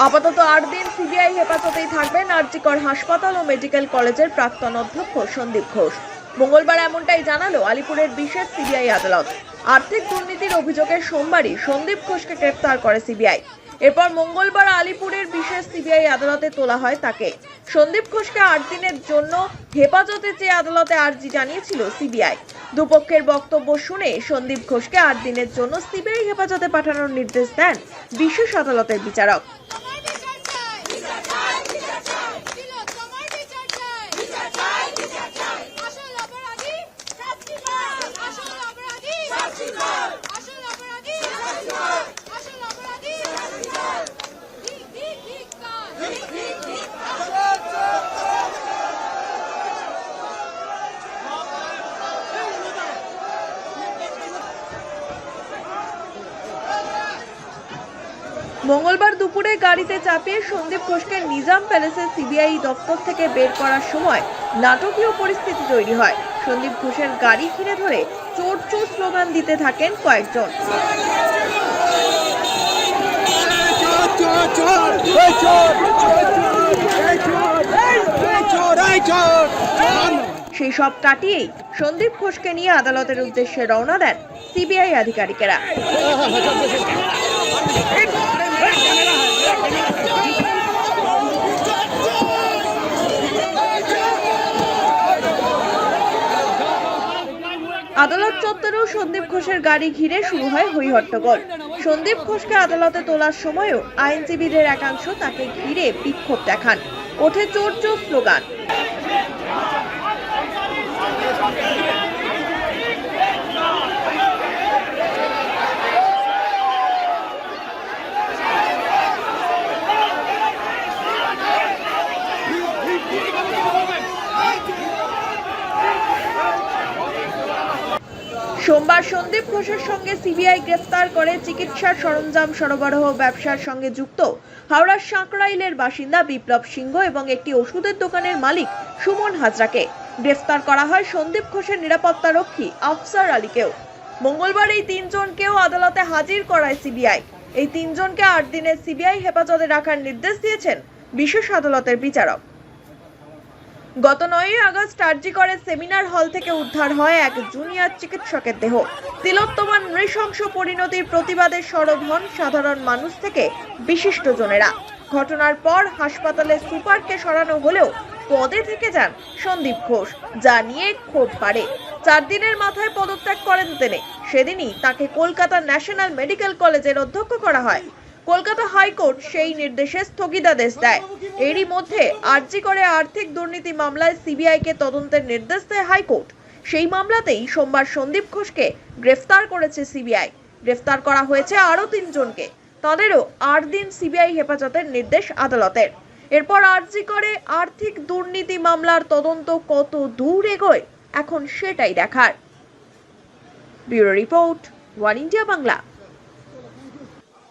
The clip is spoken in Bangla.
আপাতত 8 দিন সিবিআই হেফাজতেই থাকবেন আরজিকর হাসপাতাল ও মেডিকেল কলেজের প্রাক্তন অধ্যক্ষ সন্দীপ ঘোষ। মঙ্গলবার এমনটাই জানালো আলিপুরের বিশেষ সিবিআই আদালত। আর্থিক দুর্নীতির অভিযোগে সোমবারই সন্দীপ ঘোষকে গ্রেফতার করে সিবিআই। এরপর মঙ্গলবার আলিপুরের বিশেষ সিবিআই আদালতে তোলা হয় তাকে। সন্দীপ ঘোষকে 8 দিনের জন্য হেফাজতে চেয়ে আদালতে আর্জি জানিয়েছিল সিবিআই। দুপক্ষের বক্তব্য শুনে সন্দীপ ঘোষকে 8 দিনের জন্য সিবিআই হেফাজতে পাঠানোর নির্দেশ দেন বিশেষ আদালতের বিচারক। মঙ্গলবার দুপুরে গাড়িতে চাপিয়ে সন্দীপ ঘোষকে নিজাম প্যালেসের সিবিআই দপ্তর থেকে বের করার সময় নাটকীয় পরিস্থিতি তৈরি হয়। সন্দীপ ঘোষের গাড়ি ঘিরে ধরে চোর চোর স্লোগান দিতে থাকেন কয়েকজন। সেই সব কাটিয়েই সন্দীপ ঘোষকে নিয়ে আদালতের উদ্দেশ্যে রওনা দেন সিবিআই আধিকারিকেরা। আদালত চত্বরেও সন্দীপ ঘোষের গাড়ি ঘিরে শুরু হয় হইহট্টগোল। সন্দীপ ঘোষকে আদালতে তোলার সময়ও আইনজীবীদের একাংশ তাকে ঘিরে বিক্ষোভ দেখান। ওঠে চোর চোর স্লোগান। সোমবার সন্দীপ ঘোষের সঙ্গে সিবিআই গ্রেফতার করে চিকিৎসার সরঞ্জাম সরবরাহ ব্যবসার সঙ্গে যুক্ত হাওড়ার সাঁকরাইলের বাসিন্দা বিপ্লব সিংহ এবং একটি ওষুধের দোকানের মালিক সুমন হাজরাকে। গ্রেফতার করা হয় সন্দীপ ঘোষের নিরাপত্তারক্ষী আফসার আলীকেও। মঙ্গলবার এই 3 জনকেও আদালতে হাজির করায় সিবিআই। এই 3 জনকে 8 দিনের সিবিআই হেফাজতে রাখার নির্দেশ দিয়েছেন বিশেষ আদালতের বিচারক। গত 9 আগস্ট আরজিকরের সেমিনার হল থেকে উদ্ধার হয় এক জুনিয়র চিকিৎসকের দেহ। তিলোত্তমার নৃশংস পরিণতির প্রতিবাদে সরব হন সাধারণ মানুষ থেকে বিশিষ্টজনেরা। ঘটনার পর হাসপাতালের সুপারকে সরানো হলেও পদে থেকে যান সন্দীপ ঘোষ, যা নিয়ে ক্ষোভ বাড়ে। 4 দিনের মাথায় পদত্যাগ করেন তিনি। সেদিনই তাকে কলকাতা ন্যাশনাল মেডিকেল কলেজের অধ্যক্ষ করা হয়। কলকাতা হাইকোর্ট সেই নির্দেশে স্থগিতাদেশ দেয়। এরই মধ্যে আরজিকরে আর্থিক দুর্নীতি মামলায় সিবিআইকে তদন্তের নির্দেশ দেয় হাইকোর্ট। সেই মামলাতেই সোমবার সন্দীপ ঘোষকে গ্রেফতার করেছে সিবিআই। গ্রেফতার করা হয়েছে আরও 3 জনকে। তাদেরও 8 দিন সিবিআই হেফাজতের নির্দেশ আদালতের। এরপর আরজিকরে আর্থিক দুর্নীতি মামলার তদন্ত কত দূর এগোয় এখন সেটাই দেখার। Bureau report, one India Bangla.